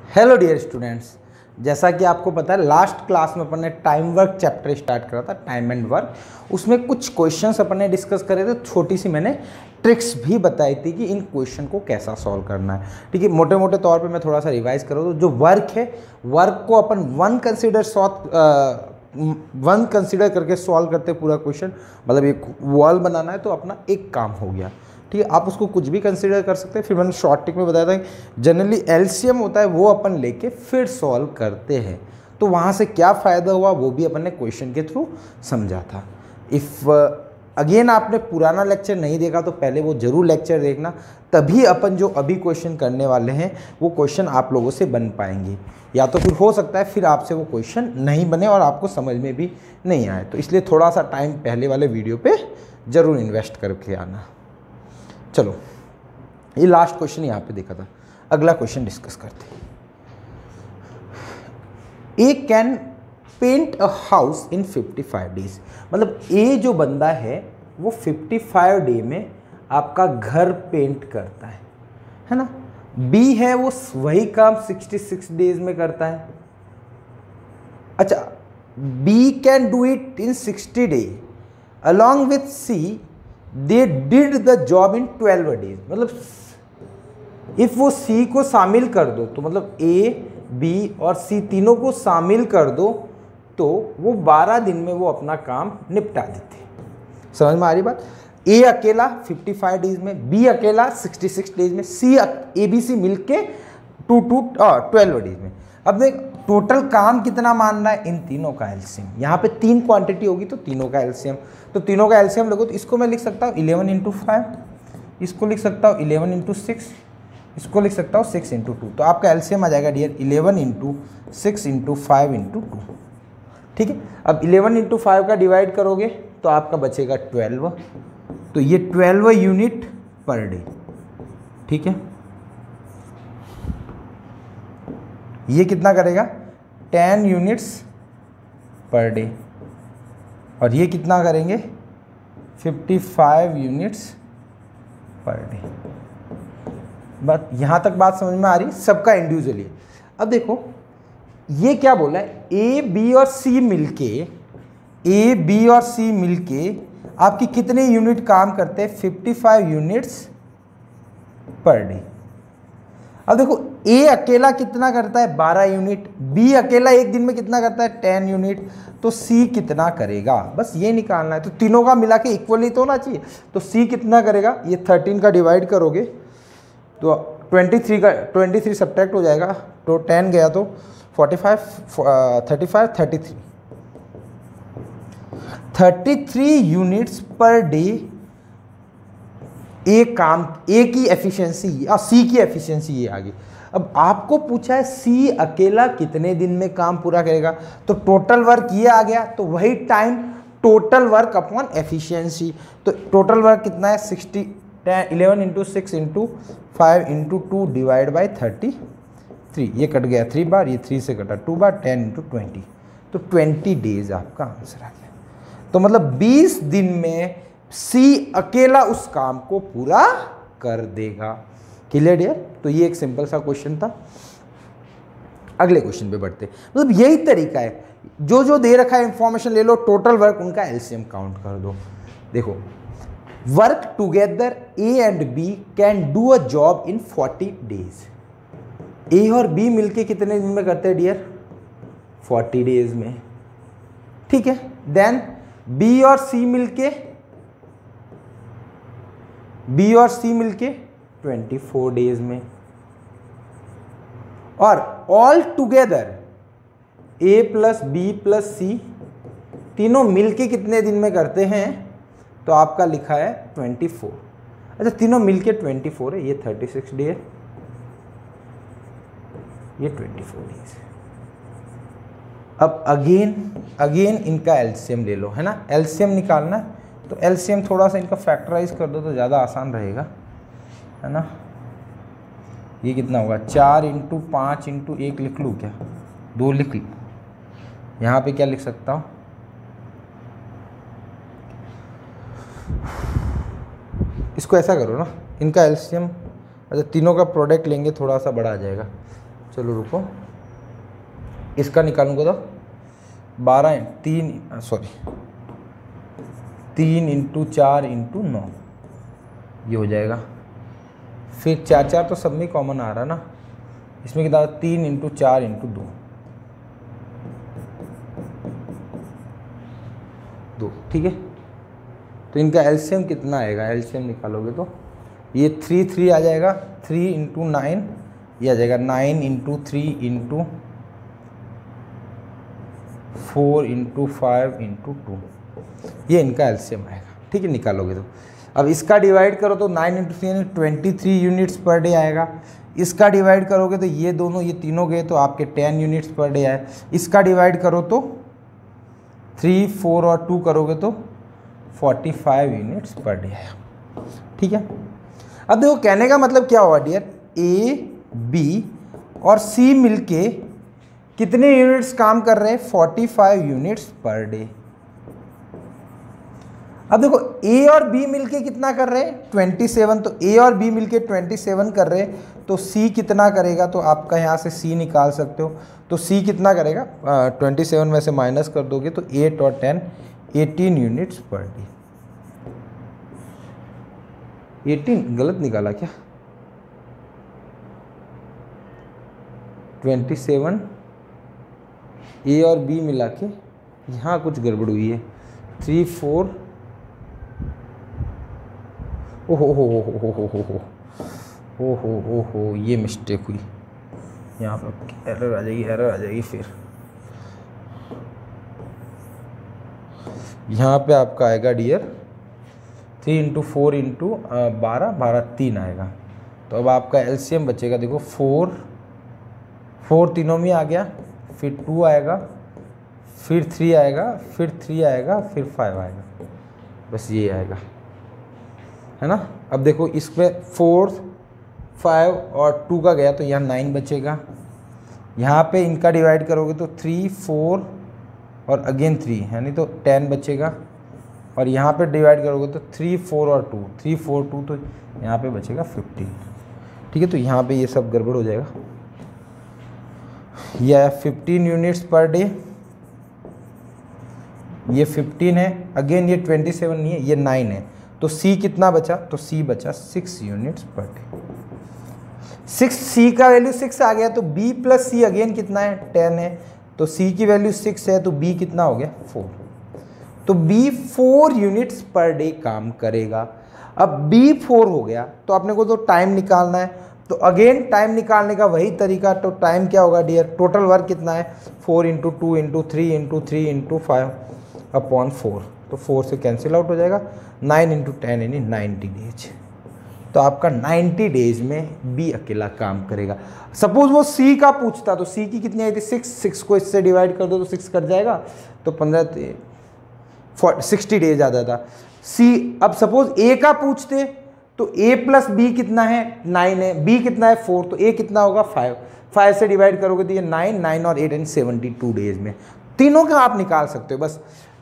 Hello dear students, जैसा कि आपको पता है लास्ट क्लास में अपन ने टाइम वर्क चैप्टर स्टार्ट करा था, टाइम एंड वर्क। उसमें कुछ क्वेश्चंस अपन ने डिस्कस करे थे, छोटी सी मैंने ट्रिक्स भी बताई थी कि इन क्वेश्चन को कैसा सॉल्व करना है। ठीक है, मोटे मोटे तौर पे मैं थोड़ा सा रिवाइज करूँ तो जो वर्क है, वर्क को अपन वन कंसिडर करके सॉल्व करते पूरा क्वेश्चन। मतलब एक वॉल बनाना है तो अपना एक काम हो गया। ठीक है, आप उसको कुछ भी कंसीडर कर सकते हैं। फिर मैंने शॉर्ट ट्रिक में बताया था कि जनरली एलसीएम होता है वो अपन लेके फिर सॉल्व करते हैं। तो वहाँ से क्या फ़ायदा हुआ वो भी अपन ने क्वेश्चन के थ्रू समझा था। इफ़ अगेन आपने पुराना लेक्चर नहीं देखा तो पहले वो ज़रूर लेक्चर देखना, तभी अपन जो अभी क्वेश्चन करने वाले हैं वो क्वेश्चन आप लोगों से बन पाएंगे। या तो फिर हो सकता है फिर आपसे वो क्वेश्चन नहीं बने और आपको समझ में भी नहीं आए। तो इसलिए थोड़ा सा टाइम पहले वाले वीडियो पे ज़रूर इन्वेस्ट करके आना। चलो, ये लास्ट क्वेश्चन यहाँ पे देखा था, अगला क्वेश्चन डिस्कस करते हैं। A can paint a house in 55 days. मतलब ए जो बंदा है वो 55 डे में आपका घर पेंट करता है ना। बी है वो वही काम 66 डेज में करता है। अच्छा, B can do it in 60 day along with C they did the job in 12 days. मतलब इफ वो सी को शामिल कर दो तो मतलब ए बी और सी तीनों को शामिल कर दो तो वो 12 दिन में वो अपना काम निपटा देते हैं। समझ में आ रही बात? ए अकेला 55 डेज में, बी अकेला 66 डेज में, सी ए बी सी मिलके 12 डेज में। अब देख टोटल काम कितना मान रहा है, इन तीनों का एलसीएम। यहाँ पे 3 क्वांटिटी होगी तो तीनों का एलसीएम। तो तीनों का एलसीएम लगो तो इसको मैं लिख सकता हूँ 11 × 5, इसको लिख सकता हूँ 11 × 6, इसको लिख सकता हूँ 6 × 2। तो आपका एलसीएम आ जाएगा डियर 11 × 6 × 5 × 2। ठीक है, अब 11 × 5 का डिवाइड करोगे तो आपका बचेगा 12। तो ये 12 यूनिट पर डे। ठीक है, ये कितना करेगा 10 यूनिट्स पर डे, और ये कितना करेंगे 55 यूनिट्स पर डे। बस यहाँ तक बात समझ में आ रही, सबका इंडिविजुअली। अब देखो ये क्या बोला है, ए बी और सी मिलके आपकी कितने यूनिट काम करते हैं, 55 यूनिट्स पर डे। अब देखो ए अकेला कितना करता है 12 यूनिट, बी अकेला एक दिन में कितना करता है 10 यूनिट, तो सी कितना करेगा, बस ये निकालना है। तो तीनों का मिला के इक्वली तो होना चाहिए। तो सी कितना करेगा, ये 13 का डिवाइड करोगे तो 23 सब्ट्रैक्ट हो जाएगा, तो 10 गया तो 45 35 33 यूनिट्स पर डे ए की एफिशिएंसी और सी की एफिशिएंसी ये आ गई। अब आपको पूछा है सी अकेला कितने दिन में काम पूरा करेगा, तो टोटल वर्क ये आ गया, तो वही time total work upon efficiency. तो टोटल वर्क कितना है 11 × 6 × 5 × 2 डिवाइड बाई 33। ये कट गया 3 बार, ये 3 से कटा 2 बार, 10 × 20, तो 20 डेज आपका आंसर आ गया। तो मतलब 20 दिन में सी अकेला उस काम को पूरा कर देगा। Clear dear? तो ये एक सिंपल सा क्वेश्चन था। अगले क्वेश्चन पे बढ़ते। मतलब यही तरीका है, जो जो दे रखा है इंफॉर्मेशन ले लो, टोटल वर्क उनका एलसीएम काउंट कर दो। देखो, work together A and B can do a job in 40 days. A और बी मिलके कितने दिन में करते हैं डियर, 40 डेज में। ठीक है, देन बी और सी मिलके 24 डेज में, और ऑल टुगेदर ए प्लस बी प्लस सी तीनों मिलके कितने दिन में करते हैं, तो आपका लिखा है 24। अच्छा, तीनों मिलके 24 है, ये 36 डे है, ये 24 डेज है। अब अगेन इनका एलसीएम ले लो, है ना। एलसीएम निकालना है तो एलसीएम थोड़ा सा इनका फैक्टराइज कर दो तो ज़्यादा आसान रहेगा, है ना। ये कितना होगा 4 × 5 × 1 लिख लूँ क्या, 2 लिख लूँ। यहाँ पे क्या लिख सकता हूँ, इसको ऐसा करो ना, इनका एलसीएम, अच्छा तीनों का प्रोडक्ट लेंगे थोड़ा सा बड़ा आ जाएगा। चलो रुको, इसका निकालूंगा तो 3 इंटू 4 इंटू 9 ये हो जाएगा। फिर 4 4 तो सब में कॉमन आ रहा ना, इसमें कितना 3 इंटू 4 इंटू 2, ठीक है। तो इनका एलसीएम कितना आएगा, एलसीएम निकालोगे तो ये 3 3 आ जाएगा, 3 इंटू 9 ये आ जाएगा 9 इंटू 3 इंटू 4 इंटू 5 इंटू 2, ये इनका एलसीएम आएगा, ठीक है। निकालोगे तो अब इसका डिवाइड करो तो 9 इंटू 3 23 यूनिट्स पर डे आएगा। इसका डिवाइड करोगे तो ये दोनों ये तीनों गए तो आपके 10 यूनिट्स पर डे आए। इसका डिवाइड करो तो 3 4 और 2 करोगे तो 45 यूनिट्स पर डे आया, ठीक है। अब देखो कहने का मतलब क्या हुआ डियर, ए बी और सी मिलके कितने यूनिट्स काम कर रहे हैं, 45 यूनिट्स पर डे। अब देखो ए और बी मिलके कितना कर रहे हैं, 27, तो ए और बी मिलके 27 कर रहे हैं, तो सी कितना करेगा, तो आपका यहाँ से सी निकाल सकते हो। तो सी कितना करेगा, 27 में से माइनस कर दोगे तो 8 और 10 18 यूनिट्स पर डे। 18 गलत निकाला क्या, 27 ए और बी मिला के यहाँ कुछ गड़बड़ हुई है, 3 4 ओहो ये मिस्टेक हुई, यहाँ पर एरर आ जाएगी। फिर यहाँ पे आपका आएगा डियर 3 इंटू 4 इंटू 12 3 आएगा। तो अब आपका एलसीएम बचेगा, देखो 4 तीनों में आ गया, फिर 2 आएगा, फिर 3 आएगा, फिर 3 आएगा, फिर 5 आएगा, बस ये आएगा, है ना। अब देखो इसमें 4 5 और 2 का गया तो यहाँ 9 बचेगा। यहाँ पे इनका डिवाइड करोगे तो 3 4 और अगेन 3 यानी तो 10 बचेगा। और यहाँ पे डिवाइड करोगे तो 3 4 और 2 3 4 2 तो यहाँ पे बचेगा 15, ठीक है। तो यहाँ पे ये सब गड़बड़ हो जाएगा, यह 15 यूनिट्स पर डे, ये 15 है, अगेन ये 27 नहीं है, ये 9 है। तो सी कितना बचा, तो सी बचा 6 यूनिट्स पर डे। 6 सी का वैल्यू 6 आ गया, तो बी प्लस सी अगेन कितना है, 10 है। तो सी की वैल्यू 6 है, तो बी कितना हो गया, 4। तो बी 4 यूनिट्स पर डे काम करेगा। अब बी 4 हो गया तो अपने को तो टाइम निकालना है, तो अगेन टाइम निकालने का वही तरीका। तो टाइम क्या होगा डियर, टोटल वर्क कितना है, 4 into 2 into 3 into 3 into 5 upon 4, तो 4 से कैंसिल आउट हो जाएगा। 9 इंटू 10 यानी 90 डेज। तो आपका 90 डेज में बी अकेला काम करेगा। सपोज वो सी का पूछता तो सी की कितनी आई थी, 6 को इससे डिवाइड कर दो तो 6 कट जाएगा, तो 60 डेज आ जाता सी। अब सपोज ए का पूछते तो ए प्लस बी कितना है, 9 है, बी कितना है 4, तो ए कितना होगा 5 से डिवाइड करोगे तो ये 9 और 8 यानी 72 डेज में तीनों का आप निकाल सकते हो।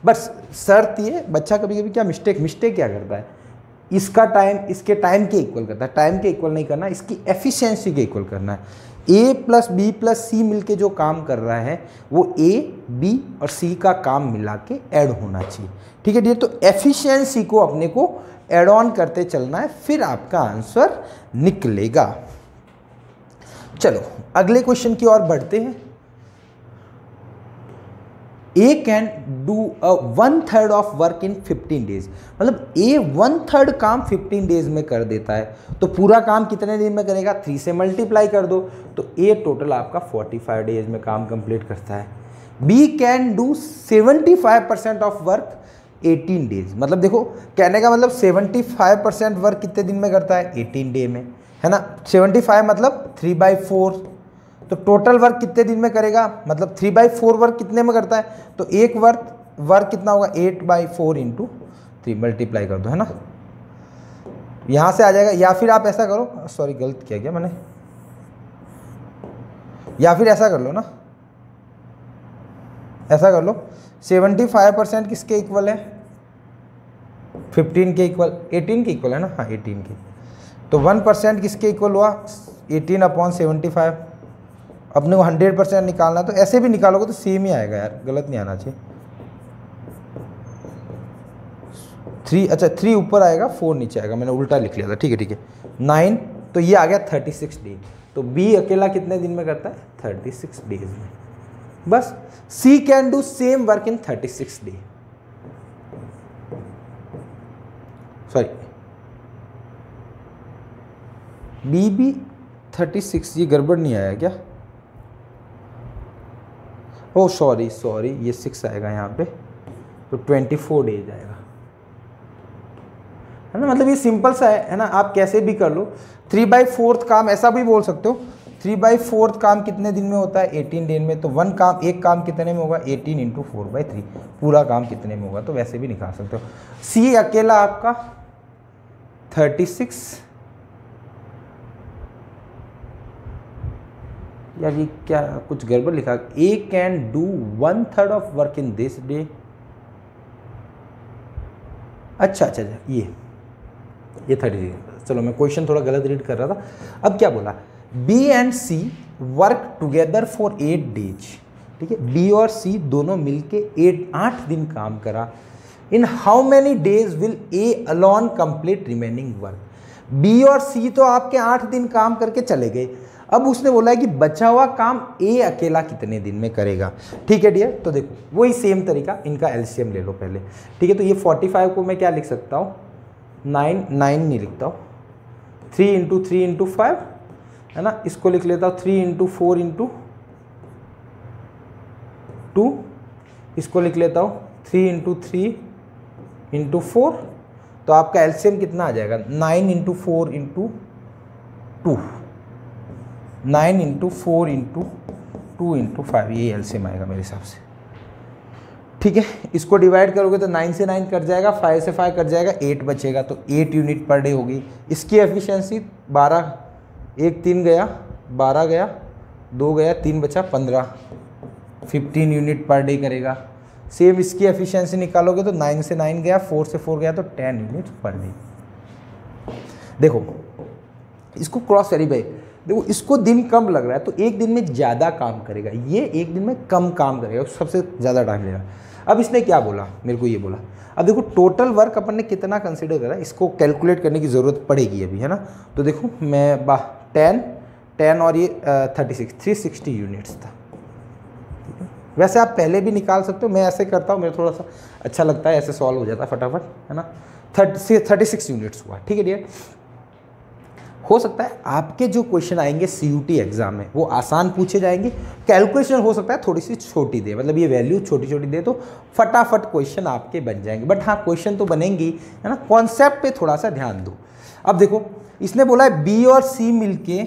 बस शर्त ये, बच्चा कभी कभी क्या मिस्टेक क्या करता है, इसका टाइम इसके टाइम के इक्वल करता है। टाइम के इक्वल नहीं करना, इसकी एफिशिएंसी के इक्वल करना है। ए प्लस बी प्लस सी मिलके जो काम कर रहा है वो ए बी और सी का काम मिला के ऐड होना चाहिए, ठीक है डियर। तो एफिशिएंसी को अपने को ऐड ऑन करते चलना है, फिर आपका आंसर निकलेगा। चलो अगले क्वेश्चन की ओर बढ़ते हैं। A can do 1/3 of work in 15 days, मतलब ए 1/3 काम 15 डेज में कर देता है, तो पूरा काम कितने दिन में करेगा, 3 से मल्टीप्लाई कर दो, तो ए टोटल आपका 45 डेज में काम कंप्लीट करता है। B can do 75% of work 18 days, मतलब देखो कहने का मतलब 75% वर्क कितने दिन में करता है, 18 डे में, है ना। 75 मतलब 3/4, तो टोटल वर्क कितने दिन में करेगा, मतलब 3/4 वर्क कितने में करता है, तो एक वर्क कितना होगा, 8/4 इंटू 3 मल्टीप्लाई कर दो, है ना। यहाँ से आ जाएगा, या फिर आप ऐसा करो, सॉरी गलत किया गया मैंने, या फिर ऐसा कर लो ना, ऐसा कर लो 75% किसके इक्वल है, 15 के इक्वल, 18 के इक्वल है ना, हाँ 18 के। तो 1% किसके इक्वल हुआ, 18/75 अपने को 100% निकालना, तो ऐसे भी निकालोगे तो सेम ही आएगा यार, गलत नहीं आना चाहिए। 3, अच्छा 3 ऊपर आएगा 4 नीचे आएगा, मैंने उल्टा लिख लिया था, ठीक है ठीक है। 9, तो ये आ गया 36 डे। तो बी अकेला कितने दिन में करता है? 36 डेज में। बस C can do same work in 36 day, sorry B भी 36, ये गड़बड़ नहीं आया क्या? ओ सॉरी ये 6 आएगा यहाँ पे, तो 24 डेज आएगा, है ना। मतलब ये सिंपल सा है ना, आप कैसे भी कर लो। 3/4 काम ऐसा भी बोल सकते हो, 3/4 काम कितने दिन में होता है? 18 दिन में। तो एक काम कितने में होगा? 18 × 4/3, पूरा काम कितने में होगा? तो वैसे भी निकाल सकते हो। सी अकेला आपका 36, यार ये क्या कुछ गड़बड़ लिखा। A can do 1/3 of work in this day. अच्छा ये 36, चलो मैं क्वेश्चन थोड़ा गलत रीड कर रहा था। अब क्या बोला? B and C work together for 8 days, ठीक है। बी और सी दोनों मिलके 8 दिन काम करा। In how many days will A alone complete remaining work? B और सी तो आपके 8 दिन काम करके चले गए, अब उसने बोला है कि बचा हुआ काम ए अकेला कितने दिन में करेगा, ठीक है डियर। तो देखो वही सेम तरीका, इनका एलसीएम ले लो पहले, ठीक है। तो ये 45 को मैं क्या लिख सकता हूँ? 9 नहीं लिखता हूँ, 3 × 3 × 5, है ना। इसको लिख लेता हूँ 3 × 4 × 2, इसको लिख लेता हूँ 3 × 3 × 4। तो आपका एलसीएम कितना आ जाएगा? 9 × 4 × 2, 9 × 4 × 2 × 5, ये एलसीएम आएगा मेरे हिसाब से, ठीक है। इसको डिवाइड करोगे तो 9 से 9 कट जाएगा, 5 से 5 कट जाएगा, 8 बचेगा, तो 8 यूनिट पर डे होगी। इसकी एफिशिएंसी 12, 1 3 गया, 12 गया, 2 गया, 3 बचा, 15 यूनिट पर डे करेगा। सेम इसकी एफिशिएंसी निकालोगे तो 9 से 9 गया, 4 से 4 गया, तो 10 यूनिट पर डे। देखो इसको क्रॉस वेरीफाई, देखो इसको दिन कम लग रहा है तो एक दिन में ज़्यादा काम करेगा, ये एक दिन में कम काम करेगा, सबसे ज़्यादा टाइम लेगा। अब इसने क्या बोला? मेरे को ये बोला। अब देखो टोटल वर्क अपन ने कितना कंसिडर करा, इसको कैलकुलेट करने की ज़रूरत पड़ेगी अभी, है ना। तो देखो मैं 10 और ये 36, 360 यूनिट्स था। वैसे आप पहले भी निकाल सकते हो, मैं ऐसे करता हूँ, मेरा थोड़ा सा अच्छा लगता है, ऐसे सॉल्व हो जाता है फटाफट, है ना। 36 यूनिट्स हुआ, ठीक है डियर। हो सकता है आपके जो क्वेश्चन आएंगे सीयूटी एग्जाम में वो आसान पूछे जाएंगे, कैलकुलेशन हो सकता है थोड़ी सी छोटी दे, मतलब ये वैल्यू छोटी छोटी दे तो फटाफट क्वेश्चन आपके बन जाएंगे, बट हाँ क्वेश्चन तो बनेंगी, है ना। कॉन्सेप्ट पे थोड़ा सा ध्यान दो। अब देखो इसने बोला है बी और सी मिलके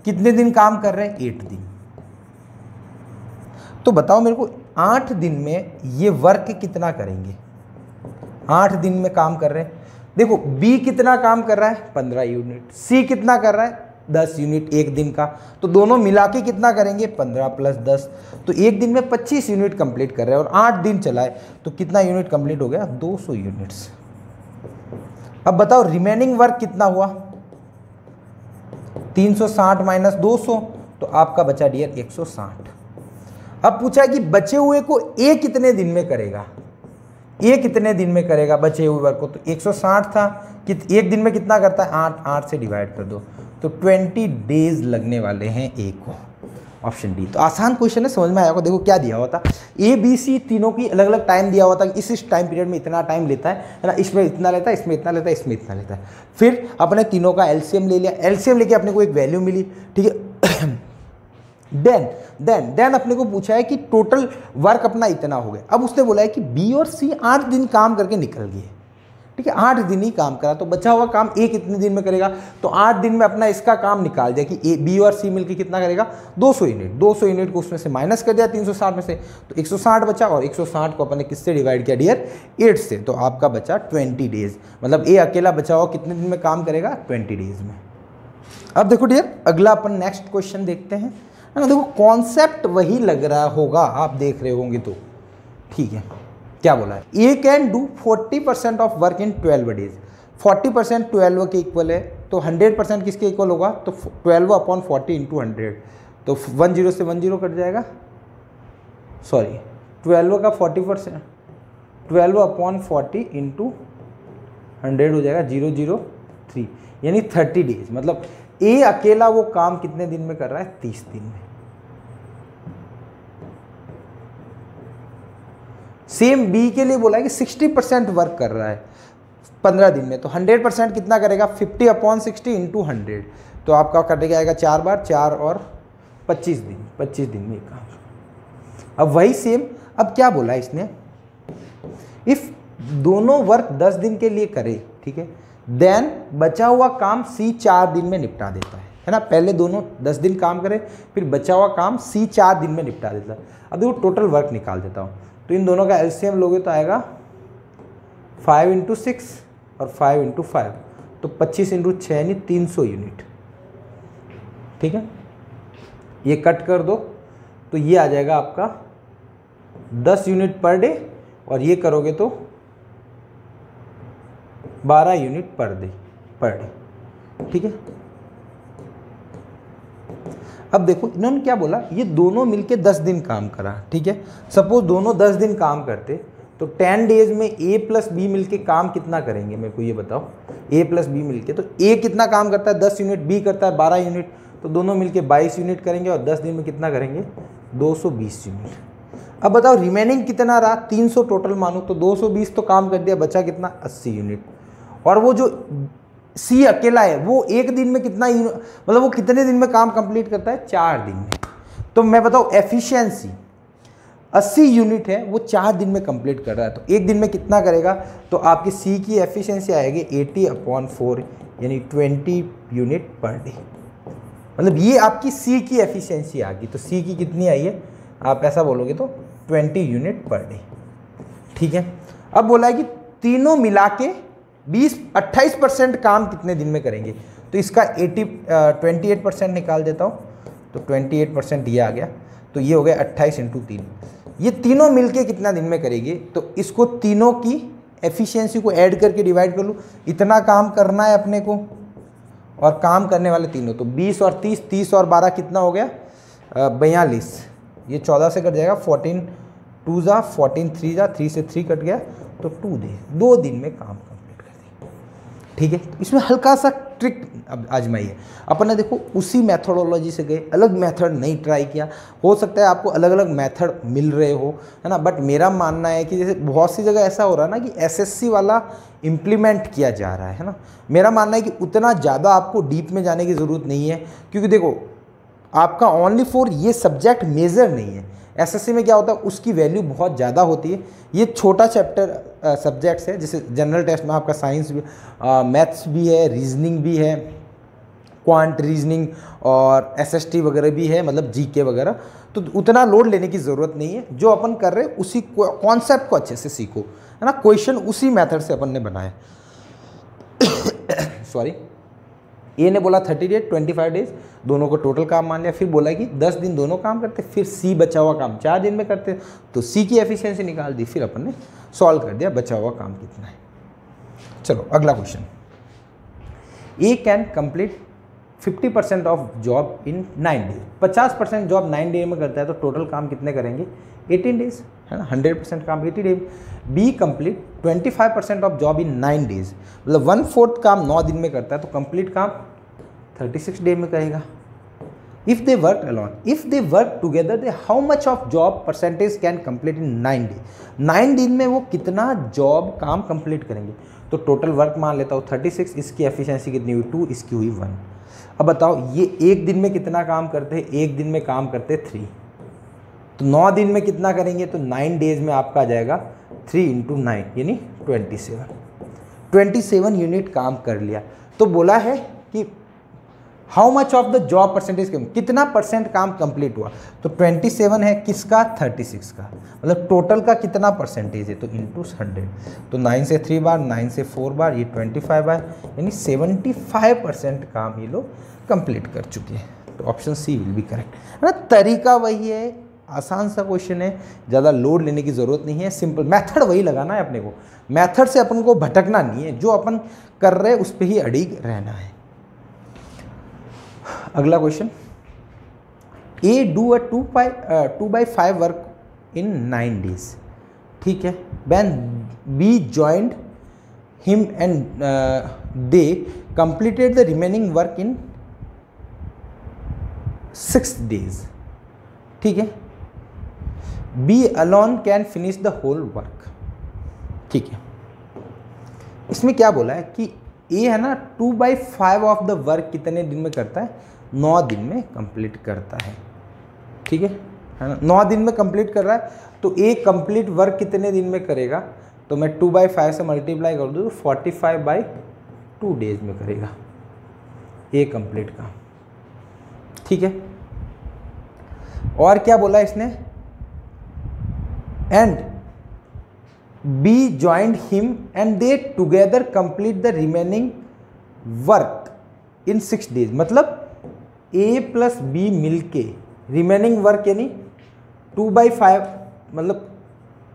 कितने दिन काम कर रहे हैं? 8 दिन। तो बताओ मेरे को 8 दिन में ये वर्क कितना करेंगे? 8 दिन में काम कर रहे हैं। देखो बी कितना काम कर रहा है? 15 यूनिट। सी कितना कर रहा है? 10 यूनिट एक दिन का। तो दोनों मिला के कितना करेंगे? 15 + 10, तो एक दिन में 25 यूनिट कंप्लीट कर रहे हैं और 8 दिन चलाए तो कितना यूनिट कंप्लीट हो गया? 200 यूनिट्स। अब बताओ रिमेनिंग वर्क कितना हुआ? 360 - 200, तो आपका बचा डियर 160। अब पूछा है कि बचे हुए को ए कितने दिन में करेगा? ए कितने दिन में करेगा बचे हुए वर्क को? तो 160 था कि एक दिन में कितना करता है? 8 से डिवाइड कर दो, तो 20 डेज लगने वाले हैं ए को। Option D. तो आसान क्वेश्चन है, समझ में आया होगा। देखो क्या दिया हुआ था, ए बी सी तीनों की अलग अलग टाइम दिया हुआ था कि इस टाइम पीरियड में इतना टाइम लेता है ना, इसमें इतना लेता है, इसमें इतना लेता है, इसमें इतना लेता है। फिर अपने तीनों का एलसीएम ले लिया, एलसीएम लेके अपने को एक वैल्यू मिली, ठीक है। देन अपने को पूछा है कि टोटल वर्क अपना इतना हो गया। अब उसने बोला है कि बी और सी 8 दिन काम करके निकल गए, ठीक है, 8 दिन ही काम करा, तो बचा हुआ काम ए कितने दिन में करेगा? तो 8 दिन में अपना इसका काम निकाल दिया कि ए बी और सी मिलकर कितना करेगा? 200 यूनिट। 200 यूनिट को उसमें से माइनस कर दिया 360 में से, तो 160 बचा, और 160 को अपने किससे डिवाइड किया डियर? 8 से, तो आपका बचा 20 डेज। मतलब ए अकेला बचा हुआ कितने दिन में काम करेगा? 20 डेज में। अब देखो डियर अगला अपन नेक्स्ट क्वेश्चन देखते हैं, है ना। देखो कॉन्सेप्ट वही लग रहा होगा, आप देख रहे होंगे तो ठीक है। क्या बोला है? A can do 40% of work in 12 days. 40% 12 के इक्वल है, तो 100% किसके इक्वल होगा? तो 12/40 × 100, तो 10 से 10 कट जाएगा, सॉरी 12 का 40%, 12/40 इंटू 100 हो जाएगा 003, यानी 30 डेज। मतलब ए अकेला वो काम कितने दिन में कर रहा है? 30 दिन में। सेम बी के लिए बोला है कि 60% वर्क कर रहा है 15 दिन में, तो 100% कितना करेगा? 50/60 इंटू 100, तो आपका कटेगा आएगा 4 बार, 4 और 25 दिन, 25 दिन में ये काम। अब वही सेम, अब क्या बोला है इसने, इफ दोनों वर्क 10 दिन के लिए करे, ठीक है, देन बचा हुआ काम सी 4 दिन में निपटा देता है ना। पहले दोनों 10 दिन काम करे, फिर बचा हुआ काम सी 4 दिन में निपटा देता है। अब देखो टोटल वर्क निकाल देता हूँ, तो इन दोनों का एलसीएम लोगे तो आएगा 5 × 6 और 5 × 5, तो 25 × 6 यानी 300 यूनिट, ठीक है। ये कट कर दो तो ये आ जाएगा आपका 10 यूनिट पर डे, और ये करोगे तो 12 यूनिट पर डे, ठीक है। अब देखो इन्होंने क्या बोला, ये दोनों मिलके 10 दिन काम करा, ठीक है। सपोज दोनों 10 दिन काम करते तो 10 डेज में ए प्लस बी मिलके काम कितना करेंगे, मेरे को ये बताओ। ए प्लस बी मिलके, तो ए कितना काम करता है? 10 यूनिट, बी करता है 12 यूनिट, तो दोनों मिलके 22 यूनिट करेंगे, और 10 दिन में कितना करेंगे? 220 यूनिट। अब बताओ रिमेनिंग कितना रहा? 300 टोटल मानो, तो 220 तो काम कर दिया, बचा कितना? 80 यूनिट। और वो जो सी अकेला है वो एक दिन में कितना, मतलब वो कितने दिन में काम कंप्लीट करता है? 4 दिन में। तो मैं बताऊँ एफिशिएंसी 80 यूनिट है, वो 4 दिन में कंप्लीट कर रहा है, तो एक दिन में कितना करेगा? तो आपकी सी की एफिशिएंसी आएगी 80/4, यानी 20 यूनिट पर डे। मतलब ये आपकी सी की एफिशिएंसी आ गई। तो सी की कितनी आई है? आप ऐसा बोलोगे तो 20 यूनिट पर डे, ठीक है। अब बोला है कि तीनों मिला के 28% काम कितने दिन में करेंगे, तो इसका 28% निकाल देता हूँ, तो 28% ये आ गया, तो ये हो गया 28 × 3। ये तीनों मिलके कितना दिन में करेंगे, तो इसको तीनों की एफिशिएंसी को ऐड करके डिवाइड कर लूँ, इतना काम करना है अपने को, और काम करने वाले तीनों, तो 20 और 30, 30 और 12 कितना हो गया? 42। ये 14 से कट जाएगा, 14 2 जा 14 3 जा, 3 से 3 कट गया, तो 2 दिन में काम कंप्लीट कर दिया, ठीक है। तो इसमें हल्का सा ट्रिक अब आजमाइए। अपन ने देखो उसी मेथोडोलॉजी से गए, अलग मेथड नहीं ट्राई किया। हो सकता है आपको अलग अलग मेथड मिल रहे हो, है ना, बट मेरा मानना है कि जैसे बहुत सी जगह ऐसा हो रहा है ना कि एसएससी वाला इम्प्लीमेंट किया जा रहा है ना। मेरा मानना है कि उतना ज़्यादा आपको डीप में जाने की ज़रूरत नहीं है, क्योंकि देखो आपका ओनली फॉर ये सब्जेक्ट मेजर नहीं है। एसएससी में क्या होता है, उसकी वैल्यू बहुत ज़्यादा होती है। ये छोटा चैप्टर सब्जेक्ट्स है, जैसे जनरल टेस्ट में आपका साइंस भी, मैथ्स भी है, रीजनिंग भी है, क्वांट रीजनिंग और एसएसटी वगैरह भी है, मतलब जीके वगैरह। तो उतना लोड लेने की ज़रूरत नहीं है। जो अपन कर रहे हैं उसी कॉन्सेप्ट को अच्छे से सीखो, है ना। क्वेश्चन उसी मेथड से अपन ने बनाया। सॉरी, ए ने बोला 30 डेज 25 डेज, दोनों को टोटल काम मान लिया। फिर बोला कि 10 दिन दोनों काम करते, फिर सी बचा हुआ काम 4 दिन में करते, तो सी की एफिशिएंसी निकाल दी, फिर अपन ने सॉल्व कर दिया बचा हुआ काम कितना है। चलो अगला question, A can complete 50% of job in 9 days. 50% job 9 days में करता है, तो टोटल काम कितने करेंगे? 18 डेज, है ना। 100% काम 80 डेज। B complete 25% of job in 9 days, मतलब 1/4 काम 9 दिन में करता है, तो कंप्लीट काम 36 डे में करेगा। If they work alone, if they work together, they how much of job percentage can complete in 9 day. 9 दिन में वो कितना जॉब काम कंप्लीट करेंगे, तो टोटल वर्क मान लेता हूँ 36, इसकी एफिशिएंसी कितनी हुई 2, इसकी हुई 1। अब बताओ ये एक दिन में कितना काम करते हैं? एक दिन में काम करते 3, तो 9 दिन में कितना करेंगे, तो 9 डेज में आपका आ जाएगा 3 × 9 यानी 27 यूनिट काम कर लिया। तो बोला है कि how much of the job percentage, कितना परसेंट काम कंप्लीट हुआ, तो 27 है किसका? 36 का, मतलब टोटल का कितना परसेंटेज है, तो इंटू 100, तो 9 से 3 बार, 9 से 4 बार, ये 25 बार, यानी 75% काम ये लोग कंप्लीट कर चुके हैं। तो option C will be correct, है ना। तरीका वही है, आसान सा क्वेश्चन है, ज़्यादा लोड लेने की ज़रूरत नहीं है, सिंपल मेथड वही लगाना है अपने को। मेथड से अपन को भटकना नहीं है, जो अपन कर रहे हैं उस पर ही अड़िग रहना है। अगला question, A do a 2/5 work in 9 days, ठीक है। When B joined him and they completed the remaining work in 6 days, ठीक है। B alone can finish the whole work, ठीक है। इसमें क्या बोला है कि ए है ना 2/5 ऑफ द वर्क कितने दिन में करता है, 9 दिन में कंप्लीट करता है, ठीक है ना। 9 दिन में कंप्लीट कर रहा है, तो ए कंप्लीट वर्क कितने दिन में करेगा, तो मैं 2/5 से मल्टीप्लाई कर दूँ तो 45/2 days में करेगा ए कंप्लीट का, ठीक है। और क्या बोला इसने, and B joined him and they together complete the remaining work in 6 days, मतलब ए प्लस बी मिलके रिमेनिंग वर्क यानी 2/5, मतलब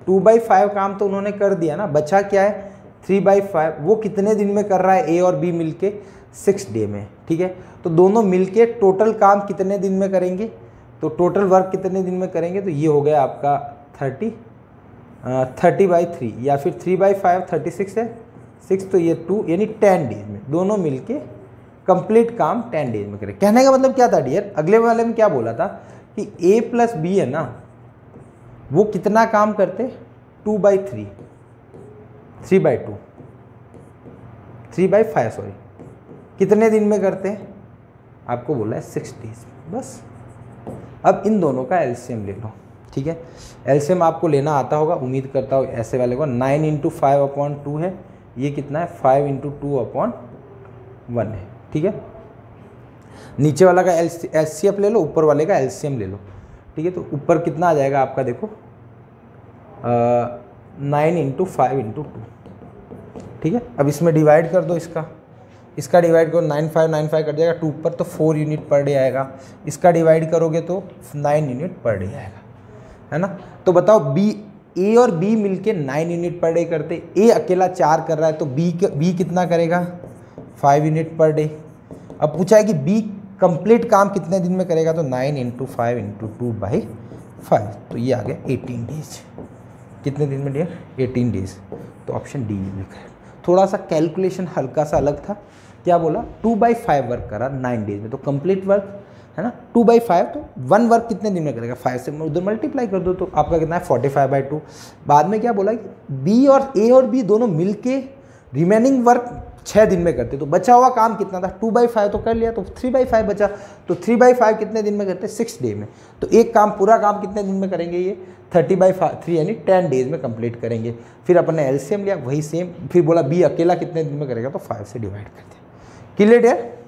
2/5 काम तो उन्होंने कर दिया ना, बचा क्या है 3/5, वो कितने दिन में कर रहा है ए और बी मिलके 6 day में, ठीक है। तो दोनों मिलके टोटल काम कितने दिन में करेंगे, तो टोटल वर्क कितने दिन में करेंगे, तो ये हो गया आपका 30/3 या फिर 3/5 36 है 6, तो ये 2 यानी 10 days में दोनों मिलके कंप्लीट काम 10 days में करें। कहने का मतलब क्या था डियर, अगले वाले में क्या बोला था कि ए प्लस बी है ना, वो कितना काम करते 2/3 3/2 3/5 सॉरी, कितने दिन में करते हैं, आपको बोला है 6 days, बस। अब इन दोनों का एलसीएम ले लो, ठीक है। एलसीएम आपको लेना आता होगा, उम्मीद करता हूँ ऐसे वाले को। 9 × 5/2 है, ये कितना है 5 × 2/1 है, ठीक है। नीचे वाला का एचसीएफ ले लो, ऊपर वाले का एलसीएम ले लो, ठीक है। तो ऊपर कितना आ जाएगा आपका, देखो 9 × 5/2, ठीक है। अब इसमें डिवाइड कर दो, इसका डिवाइड करो, 9 5 कट जाएगा, 2 पर तो 4 यूनिट पर डे आएगा, इसका डिवाइड करोगे तो 9 यूनिट पर डे आएगा, है ना। तो बताओ बी, ए और बी मिलके 9 यूनिट पर डे करते, ए अकेला 4 कर रहा है, तो बी कितना करेगा 5 यूनिट पर डे। अब पूछा है कि बी कंप्लीट काम कितने दिन में करेगा, तो 9 × 5 × 2/5, तो ये आ गया 18 days। कितने दिन में डियर 18 days, तो ऑप्शन डी लिखा है। थोड़ा सा कैलकुलेशन हल्का सा अलग था, क्या बोला 2/5 वर्क करा 9 days में, तो कंप्लीट वर्क है ना 2/5, तो 1 वर्क कितने दिन में करेगा, 5 से उधर मल्टीप्लाई कर दो, तो आपका कितना है 45/2। बाद में क्या बोला कि बी और ए और बी दोनों मिलके रिमेनिंग वर्क 6 दिन में करते, तो बचा हुआ काम कितना था 2/5 तो कर लिया, तो 3/5 बचा, तो 3/5 कितने दिन में करते 6 day में, तो एक काम पूरा काम कितने दिन में करेंगे, ये 30/3 यानी 10 days में कंप्लीट करेंगे। फिर अपन ने एलसीएम लिया, वही सेम, फिर बोला बी अकेला कितने दिन में करेगा, तो 5 से डिवाइड कर दिया। क्लियर है।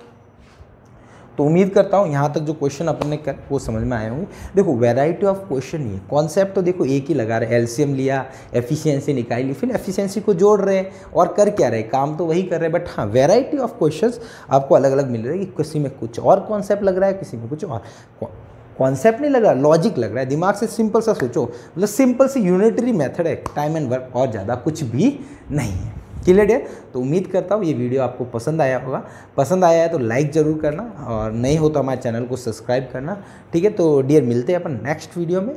तो उम्मीद करता हूँ यहाँ तक जो क्वेश्चन अपन ने कर वो समझ में आए होंगे। देखो वैरायटी ऑफ क्वेश्चन ही है, कॉन्सेप्ट तो देखो एक ही लगा रहे, एलसीएम लिया, एफिशिएंसी निकाली, फिर एफिशिएंसी को जोड़ रहे हैं और कर क्या रहे, काम तो वही कर रहे हैं, बट हाँ वैरायटी ऑफ क्वेश्चंस आपको अलग अलग मिल रहे हैं कि किसी में कुछ और कॉन्सेप्ट लग रहा है, किसी में कुछ और कॉन्सेप्ट नहीं लग रहा, लॉजिक लग रहा है, दिमाग से सिंपल सा सोचो, मतलब सिंपल सी यूनिटरी मेथड है, टाइम एंड वर्क, और ज़्यादा कुछ भी नहीं है। क्लियर है। तो उम्मीद करता हूँ ये वीडियो आपको पसंद आया होगा, पसंद आया है तो लाइक ज़रूर करना, और नहीं हो तो हमारे चैनल को सब्सक्राइब करना, ठीक है। तो डियर मिलते हैं अपन नेक्स्ट वीडियो में,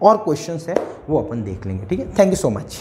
और क्वेश्चंस है वो अपन देख लेंगे, ठीक है। Thank you so much.